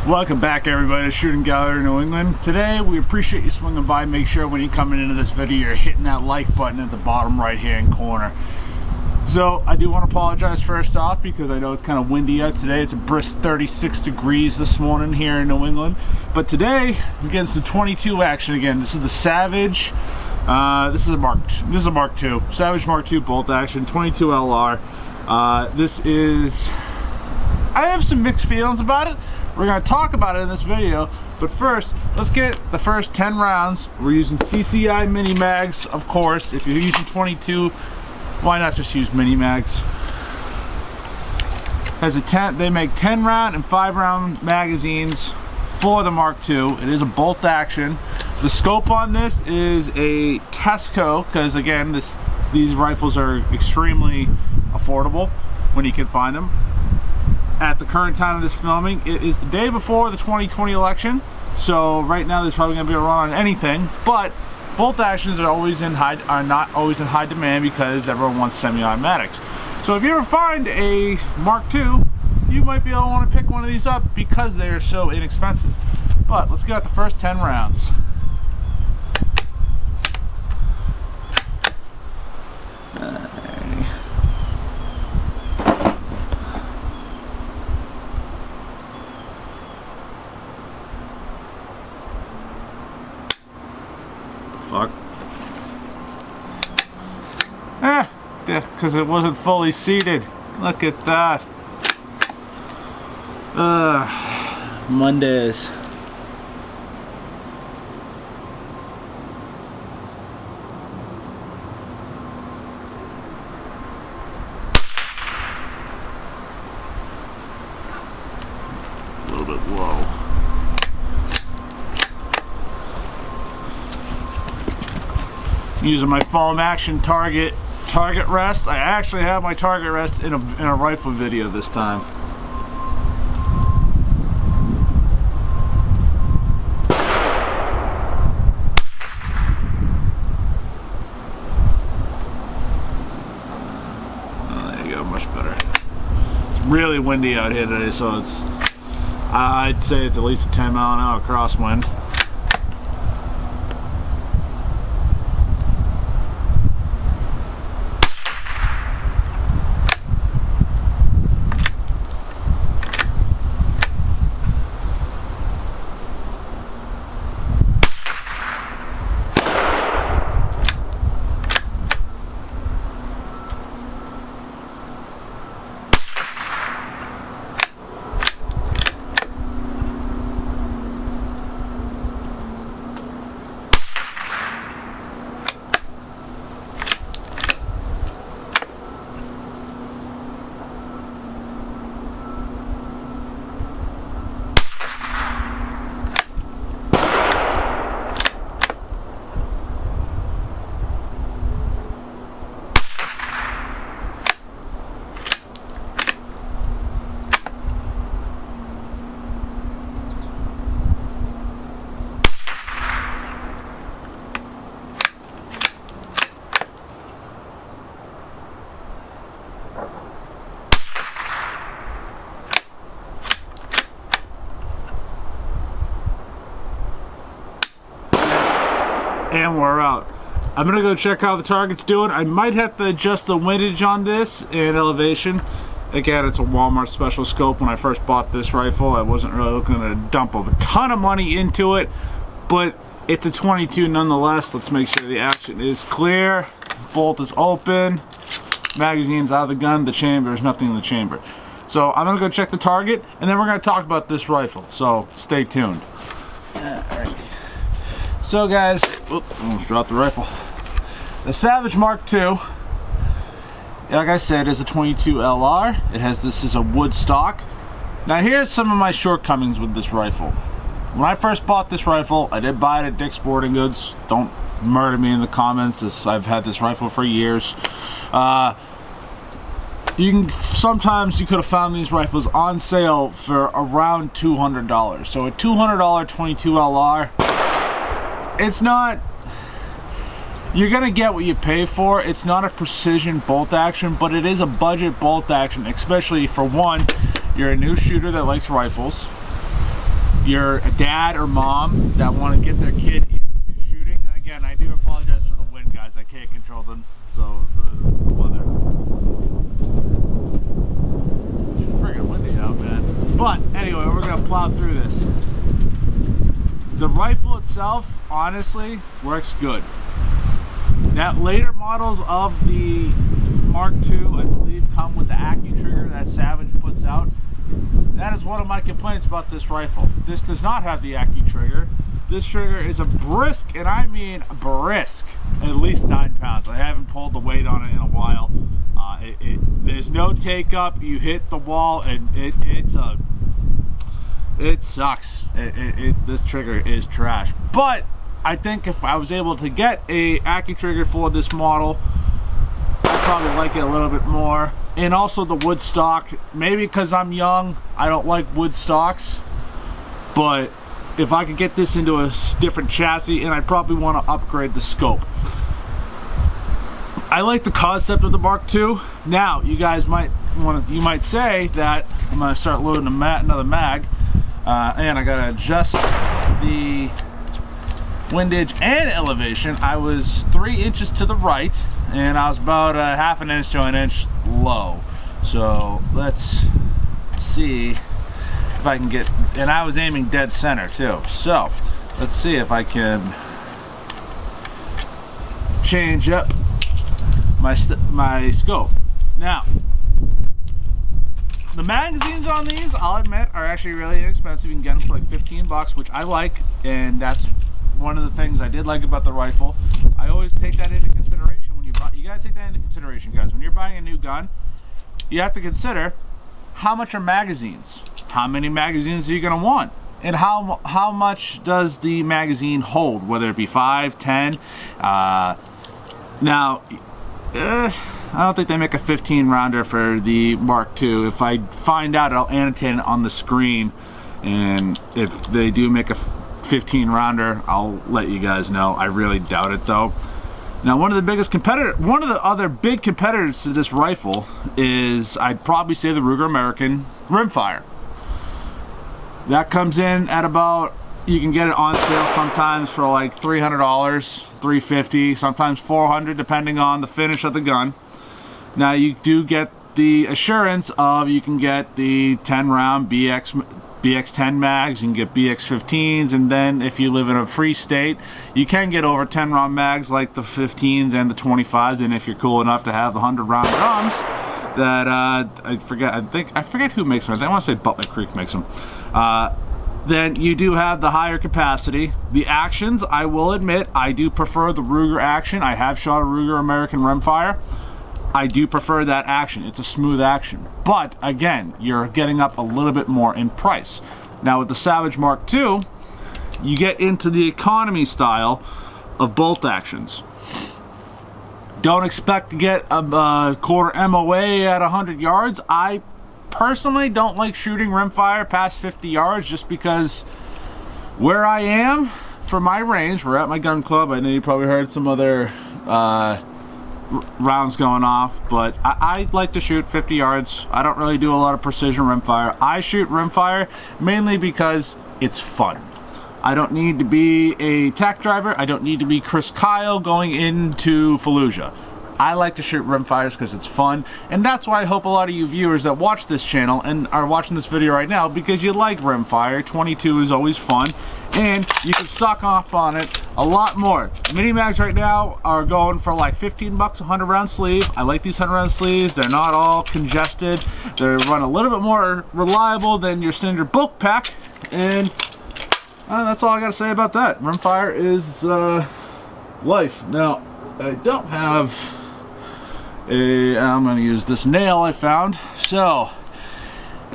Welcome back everybody to Shooting Gallery New England. Today we appreciate you swinging by. Make sure when you're coming into this video you're hitting that like button at the bottom right hand corner. So I do want to apologize first off because I know it's kind of windy out today. It's a brisk 36 degrees this morning here in New England. But today we're getting some 22 action again. This is the Savage. This is a Mark II. Savage Mark II bolt action 22 LR. This is. I have some mixed feelings about it. We're going to talk about it in this video, but first, let's get the first 10 rounds. We're using CCI mini mags, of course. If you're using 22, why not just use mini mags? They make 10 round and 5 round magazines for the Mark II. It is a bolt action. The scope on this is a Tesco, because again, these rifles are extremely affordable when you can find them. At the current time of this filming, it is the day before the 2020 election, so right now there's probably going to be a run on anything, but bolt actions are not always in high demand because everyone wants semi-automatics. So if you ever find a Mark II, you might be able to want to pick one of these up because they are so inexpensive. But let's get out the first 10 rounds. Fuck. Because it wasn't fully seated. Look at that. Mondays. A little bit low. Using my foam action target rest. I actually have my target rest in a rifle video this time. Oh, there you go, much better. It's really windy out here today, so I'd say it's at least a 10-mile-an-hour crosswind. And we're out. I'm gonna go check how the target's doing. I might have to adjust the windage on this and elevation. Again, it's a Walmart special scope. When I first bought this rifle, I wasn't really looking to dump a ton of money into it, but it's a 22 nonetheless. Let's make sure the action is clear. Bolt is open. Magazine's out of the gun. The chamber, there's nothing in the chamber. So I'm gonna go check the target, and then we're gonna talk about this rifle. So stay tuned. Alright. So guys, almost dropped the rifle. The Savage Mark II, like I said, is a 22 LR. It has this as a wood stock. Now here's some of my shortcomings with this rifle. When I first bought this rifle, I did buy it at Dick's Sporting Goods. Don't murder me in the comments. I've had this rifle for years. Sometimes you could have found these rifles on sale for around $200. So a $200 22 LR. It's not, you're gonna get what you pay for. It's not a precision bolt action, but it is a budget bolt action, especially for one, you're a new shooter that likes rifles. you're a dad or mom that want to get their kid into shooting, and again, I do apologize for the wind, guys. I can't control them, so the weather. It's friggin' windy out, man. But anyway, we're gonna plow through this. The rifle itself, honestly, works good. Now, later models of the Mark II, I believe, come with the AccuTrigger that Savage puts out. That is one of my complaints about this rifle. This does not have the AccuTrigger. This trigger is a brisk, and I mean brisk, at least 9 pounds. I haven't pulled the weight on it in a while. There's no take up. You hit the wall, and it sucks. This trigger is trash. But I think if I was able to get a AccuTrigger for this model, I'd probably like it a little bit more. And also the wood stock, maybe because I'm young, I don't like wood stocks, but if I could get this into a different chassis, and I probably want to upgrade the scope. I like the concept of the Mark II. Now, you guys might say that I'm going to start loading another mag, and I got to adjust the windage and elevation. I was 3 inches to the right, and I was about a half an inch to an inch low. So let's see if I can get, and I was aiming dead center too. So let's see if I can change up my scope. Now, the magazines on these, I'll admit, are actually really inexpensive. You can get them for like 15 bucks, which I like, and that's one of the things I did like about the rifle. I always take that into consideration when you buy. You gotta take that into consideration, guys. When you're buying a new gun, you have to consider how much are magazines. How many magazines are you gonna want? And how much does the magazine hold? Whether it be 5, 10. Now, I don't think they make a 15 rounder for the Mark II. If I find out, I'll annotate it on the screen. And if they do make a 15 rounder, I'll let you guys know. I really doubt it though. Now, one of the other big competitors to this rifle is, I'd probably say, the Ruger American rimfire. That comes in at about, you can get it on sale sometimes for like $300, $350, sometimes $400, depending on the finish of the gun. Now, you do get the assurance of, you can get the 10 round BX10 mags, you can get BX15s, and then if you live in a free state, you can get over 10 round mags like the 15s and the 25s, and if you're cool enough to have the 100 round drums that I forget who makes them. I want to say Butler Creek makes them. Then you do have the higher capacity. The actions, I will admit, I do prefer the Ruger action. I have shot a Ruger American rimfire. I do prefer that action. It's a smooth action. But again, you're getting up a little bit more in price. Now with the Savage Mark II, you get into the economy style of bolt actions. Don't expect to get a quarter MOA at 100 yards. I personally don't like shooting rimfire past 50 yards just because where I am for my range, we're at my gun club. I know you probably heard some other rounds going off, but I like to shoot 50 yards. I don't really do a lot of precision rimfire. I shoot rimfire mainly because it's fun. I don't need to be a tack driver. I don't need to be Chris Kyle going into Fallujah. I like to shoot rimfires because it's fun, and that's why I hope a lot of you viewers that watch this channel and are watching this video right now, because you like rimfire. 22 is always fun, and you can stock up on it a lot more. Mini mags right now are going for like 15 bucks, 100 round sleeve. I like these 100 round sleeves. They're not all congested. They run a little bit more reliable than your standard bulk pack, and that's all I gotta say about that. Rimfire is life. Now, I don't have I'm gonna use this nail I found. So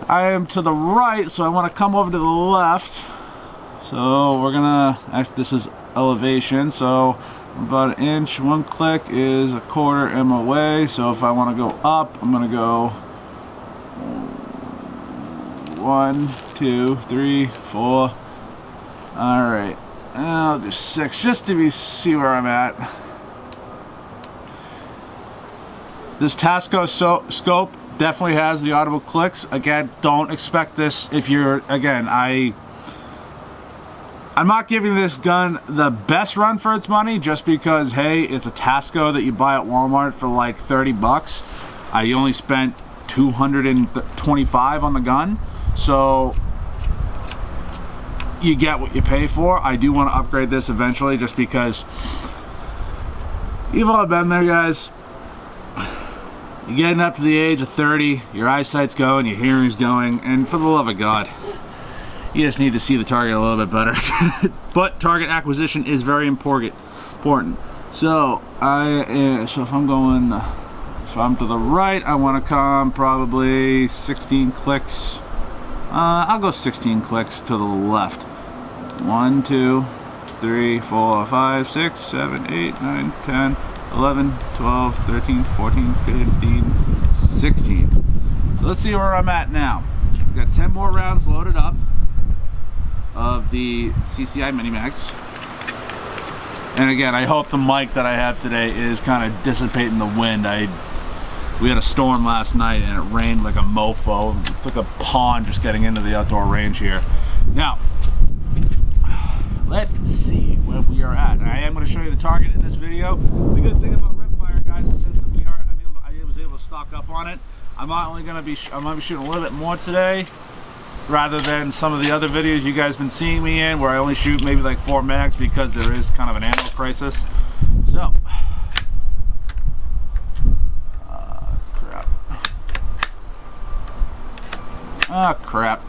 I am to the right, so I want to come over to the left. So we're gonna, actually this is elevation, so about an inch. One click is a quarter MOA. So if I want to go up, I'm gonna go 1, 2, 3, 4. All right, I'll do 6 just to see where I'm at. This Tasco scope definitely has the audible clicks. Again, don't expect this if you're, again, I'm not giving this gun the best run for its money just because, hey, it's a Tasco that you buy at Walmart for like 30 bucks. I only spent $225 on the gun, so you get what you pay for. I do want to upgrade this eventually just because you've all been there, guys. You're getting up to the age of 30, your eyesight's going, your hearing's going, and for the love of God, you just need to see the target a little bit better. But target acquisition is very important. So if I'm going, if I'm to the right, I want to come probably 16 clicks. I'll go 16 clicks to the left. 1, 2, 3, 4, 5, 6, 7, 8, 9, 10, 11, 12, 13, 14, 15, 16. So let's see where I'm at now. We've got 10 more rounds loaded up of the CCI mini mags, and again, I hope the mic that I have today is kind of dissipating the wind. We had a storm last night and it rained like a mofo. It took a pond just getting into the outdoor range here. Now let's see where we are at. I am going to show you the target in this video. The good thing about rimfire, guys, is since I was able to stock up on it, I'm going to be shooting a little bit more today, rather than some of the other videos you guys been seeing me in where I only shoot maybe like 4 mags because there is kind of an ammo crisis. So crap.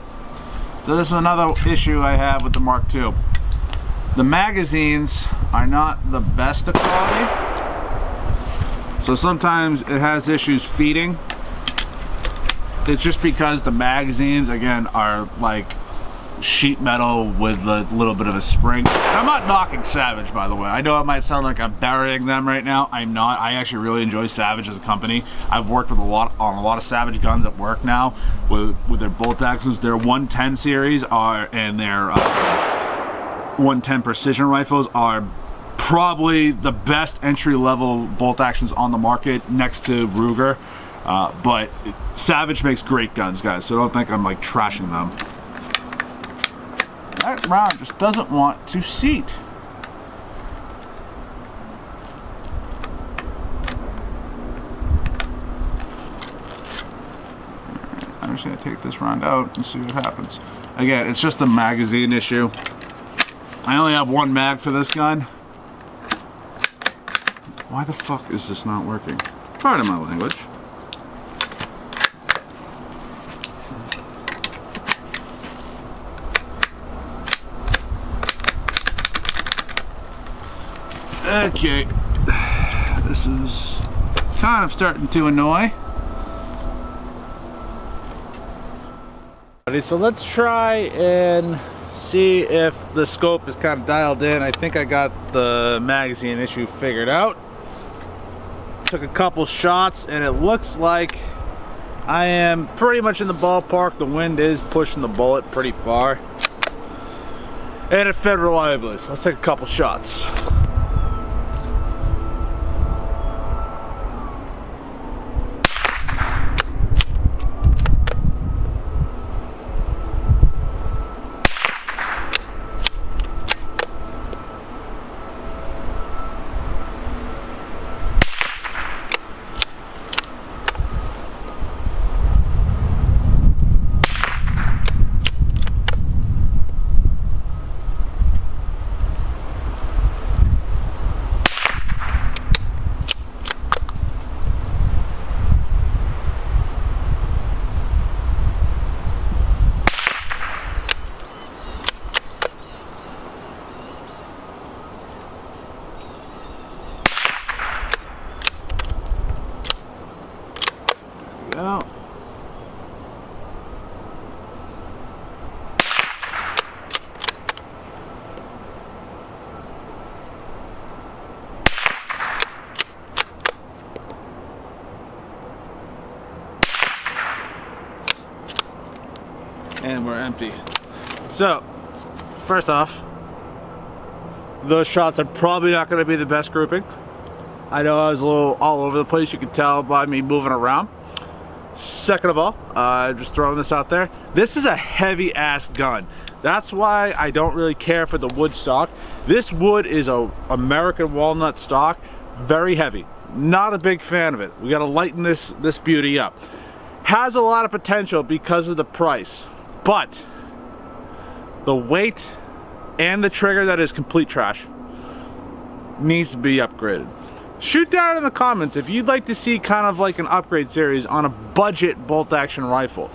So this is another issue I have with the Mark II. The magazines are not the best of quality, so sometimes it has issues feeding. It's just because the magazines, again, are like sheet metal with a little bit of a spring. And I'm not knocking Savage, by the way. I know it might sound like I'm burying them right now. I'm not. I actually really enjoy Savage as a company. I've worked with on a lot of Savage guns at work now with their bolt actions. Their 110 series and their 110 precision rifles are probably the best entry-level bolt actions on the market, next to Ruger. But Savage makes great guns, guys, so don't think I'm like trashing them. That round just doesn't want to seat. I'm just going to take this round out and see what happens. Again, it's just a magazine issue. I only have 1 mag for this gun. Why the fuck is this not working? Pardon my language. Okay, this is kind of starting to annoy. So let's try and see if the scope is kind of dialed in. I think I got the magazine issue figured out. Took a couple shots and it looks like I am pretty much in the ballpark. The wind is pushing the bullet pretty far. And it fed reliably, so let's take a couple shots. Go. And we're empty. So, first off, those shots are probably not going to be the best grouping. I know I was a little all over the place, you could tell by me moving around. Second of all, just throwing this out there, this is a heavy ass gun. That's why I don't really care for the wood stock. This wood is a American walnut stock, very heavy. Not a big fan of it. We gotta lighten this beauty up. Has a lot of potential because of the price, but the weight and the trigger that is complete trash needs to be upgraded. Shoot down in the comments if you'd like to see kind of like an upgrade series on a budget bolt action rifle.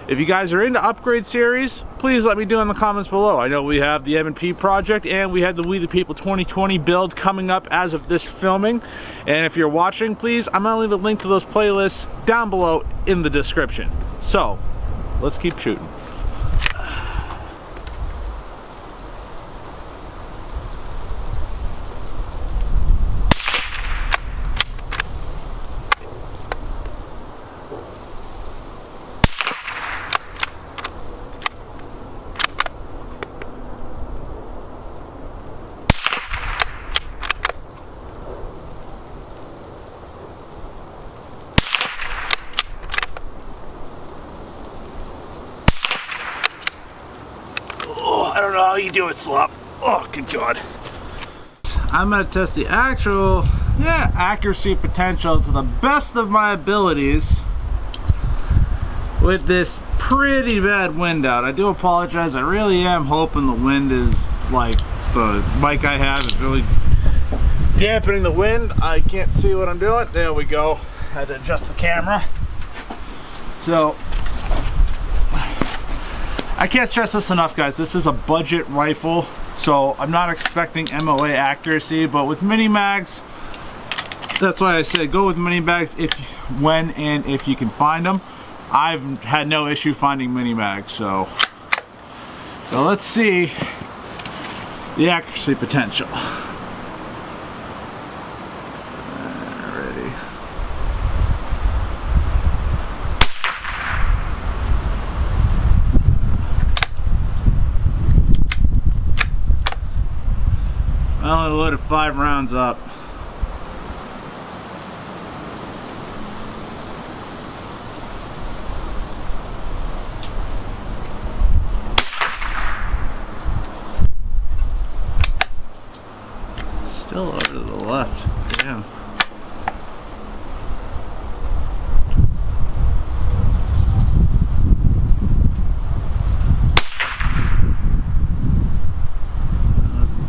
If you guys are into upgrade series, please let me know in the comments below. I know we have the M&P project and we have the We the People 2020 build coming up as of this filming. And if you're watching, please, I'm gonna leave a link to those playlists down below in the description. So, let's keep shooting. I don't know how you do it, Slop. Oh, good God. I'm gonna test the actual, accuracy potential to the best of my abilities with this pretty bad wind out. I do apologize. I really am hoping the wind is like the mic I have is really dampening the wind. I can't see what I'm doing. There we go. Had to adjust the camera. So, I can't stress this enough, guys. This is a budget rifle, so I'm not expecting MOA accuracy, but with mini mags, that's why I said go with mini mags when and if you can find them. I've had no issue finding mini mags, so let's see the accuracy potential. I only loaded 5 rounds up. Still over to the left. Damn.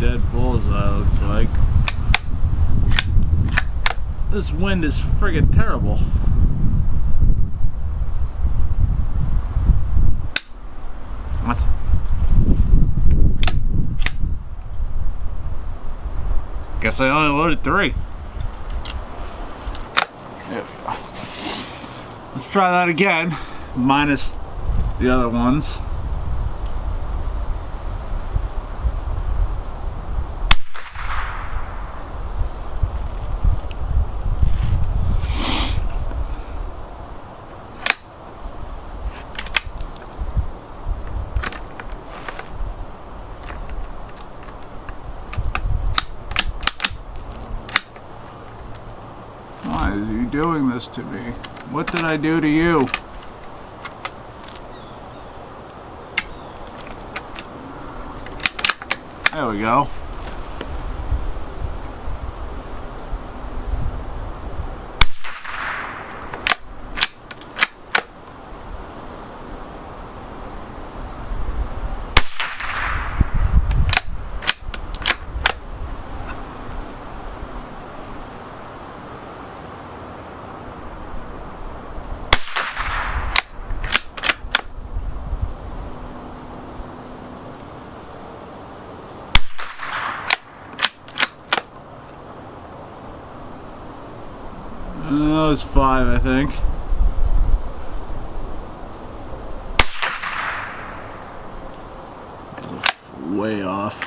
Dead bullseye looks like. This wind is friggin' terrible. What? Guess I only loaded 3. There we go. Let's try that again, minus the other ones. Why are you doing this to me? What did I do to you? There we go. That was 5, I think. Way off.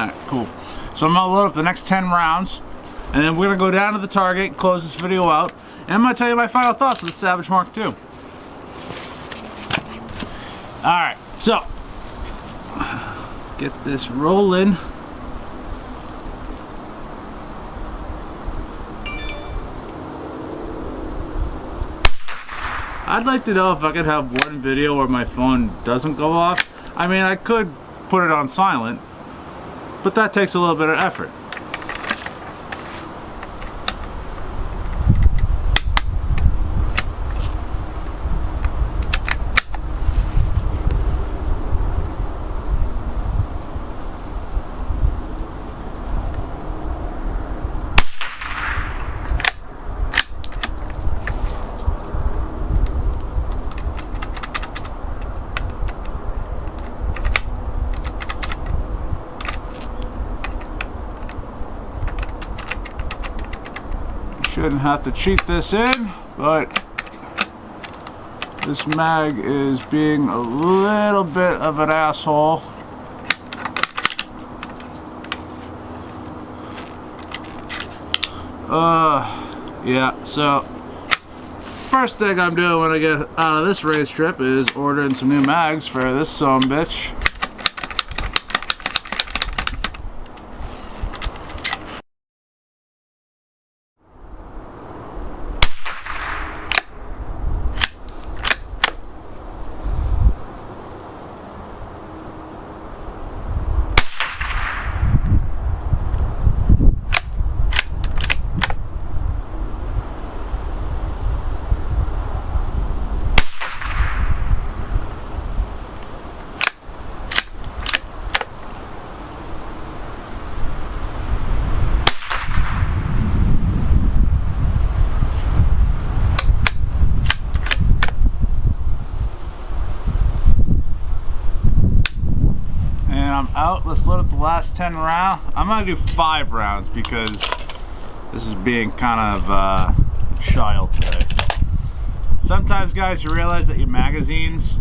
Alright, cool. So I'm gonna load up the next 10 rounds, and then we're gonna go down to the target, close this video out, and I'm gonna tell you my final thoughts of the Savage Mark II. Alright, so get this rolling. I'd like to know if I could have one video where my phone doesn't go off. I mean, I could put it on silent, but that takes a little bit of effort. Shouldn't have to cheat this in, but this mag is being a little bit of an asshole. Yeah, so first thing I'm doing when I get out of this race trip is ordering some new mags for this sumbitch. Out. Let's load up the last 10 rounds. I'm gonna do 5 rounds because this is being kind of child today. Sometimes, guys, you realize that your magazines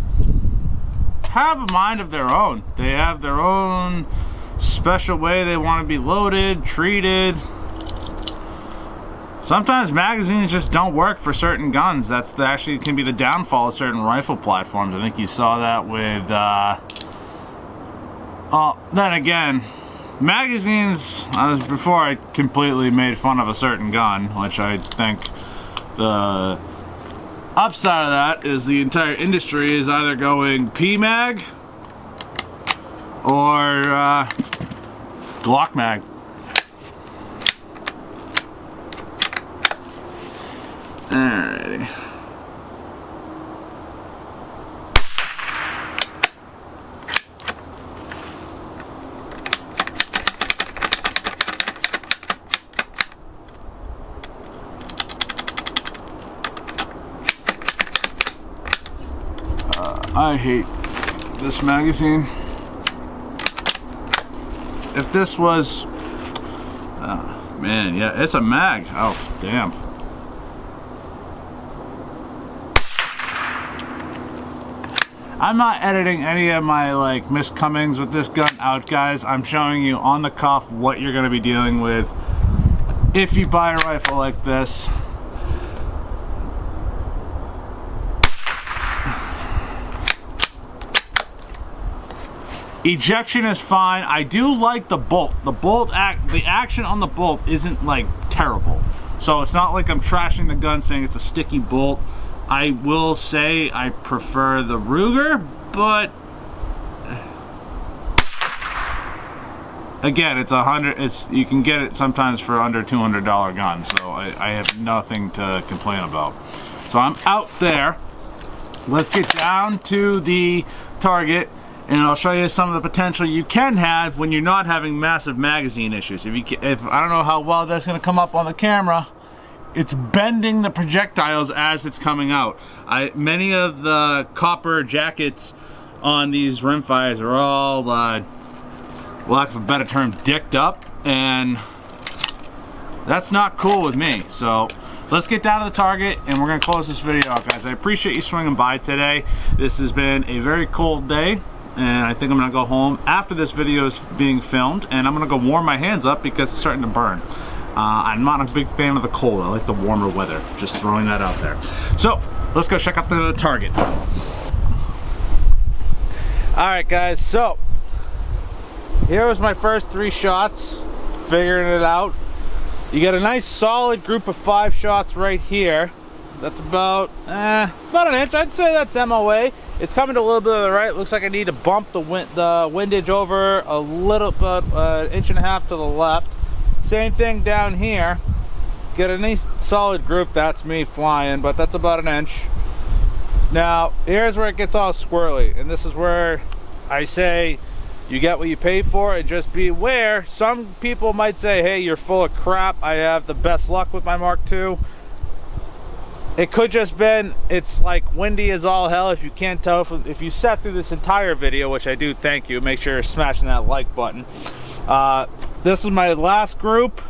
have a mind of their own. They have their own special way they want to be loaded, treated. Sometimes magazines just don't work for certain guns. That's actually can be the downfall of certain rifle platforms. I think you saw that with then again, magazines, before I completely made fun of a certain gun, which I think the upside of that is the entire industry is either going PMag or Glock mag. Alrighty. I hate this magazine. If this was, man, yeah, it's a mag. Oh, damn. I'm not editing any of my like miscomings with this gun out, guys. I'm showing you on the cuff what you're gonna be dealing with if you buy a rifle like this. Ejection is fine. I do like the bolt. The action on the bolt isn't like terrible. So it's not like I'm trashing the gun saying it's a sticky bolt. I will say I prefer the Ruger, but again, it's you can get it sometimes for under $200 guns. So I have nothing to complain about. So I'm out there. Let's get down to the target. And I'll show you some of the potential you can have when you're not having massive magazine issues. If I don't know how well that's going to come up on the camera, it's bending the projectiles as it's coming out. Many of the copper jackets on these rimfires are all, lack of a better term, dicked up, and that's not cool with me. So let's get down to the target, and we're going to close this video out, guys. I appreciate you swinging by today. This has been a very cold day. and I think I'm gonna go home after this video is being filmed, and I'm gonna go warm my hands up because it's starting to burn. I'm not a big fan of the cold. I like the warmer weather. Just throwing that out there. So let's go check out the target. All right, guys. So here was my first 3 shots. Figuring it out. You get a nice solid group of 5 shots right here. That's about an inch. I'd say that's MOA. It's coming to a little bit of the right. Looks like I need to bump the windage over a little bit, 1.5 inches to the left. Same thing down here. Get a nice solid group. That's me flying, but that's about 1 inch. Now, here's where it gets all squirrely, and this is where I say you get what you pay for, and just beware. Some people might say, hey, you're full of crap. I have the best luck with my Mark II. It could just been, it's like windy as all hell. If you can't tell, if you sat through this entire video, which I do, thank you. Make sure you're smashing that like button. This is my last group.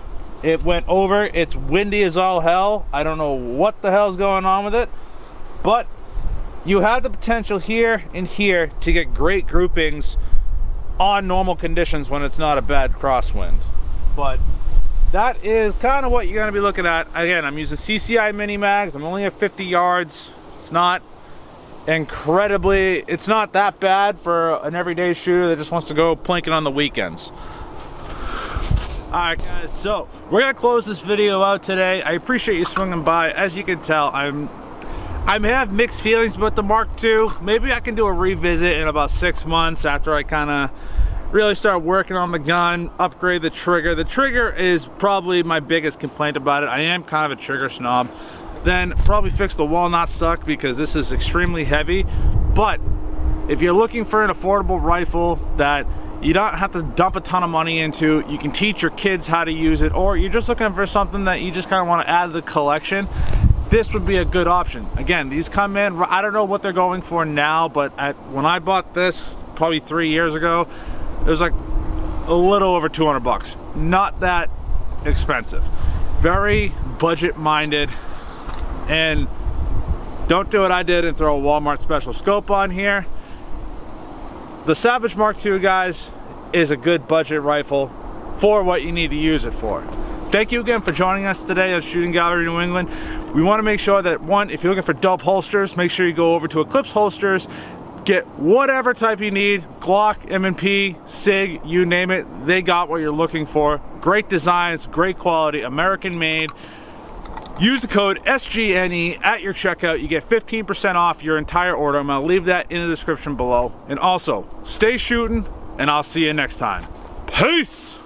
It went over. It's windy as all hell. I don't know what the hell's going on with it, but you have the potential here and here to get great groupings on normal conditions when it's not a bad crosswind. But that is kind of what you're going to be looking at. Again, I'm using CCI mini mags. I'm only at 50 yards. It's not incredibly, it's not that bad for an everyday shooter that just wants to go plinking on the weekends. Alright guys, so we're going to close this video out today. I appreciate you swinging by. As you can tell, I have mixed feelings about the Mark II. Maybe I can do a revisit in about 6 months after I kind of really start working on the gun, upgrade the trigger. The trigger is probably my biggest complaint about it. I am kind of a trigger snob. Then probably fix the walnut stock because this is extremely heavy. But if you're looking for an affordable rifle that you don't have to dump a ton of money into, you can teach your kids how to use it, or you're just looking for something that you just kind of want to add to the collection, this would be a good option. Again, these come in, I don't know what they're going for now, but when I bought this probably 3 years ago, it was like a little over 200 bucks. Not that expensive. Very budget minded. And don't do what I did and throw a Walmart special scope on here. The Savage Mark II, guys, is a good budget rifle for what you need to use it for. Thank you again for joining us today on Shooting Gallery New England. We want to make sure that, one, if you're looking for dope holsters, make sure you go over to Eclipse holsters. Get whatever type you need, Glock, M&P, SIG, you name it, they got what you're looking for. Great designs, great quality, American made. Use the code SGNE at your checkout. You get 15% off your entire order. I'm gonna leave that in the description below. And also, stay shooting, and I'll see you next time. Peace!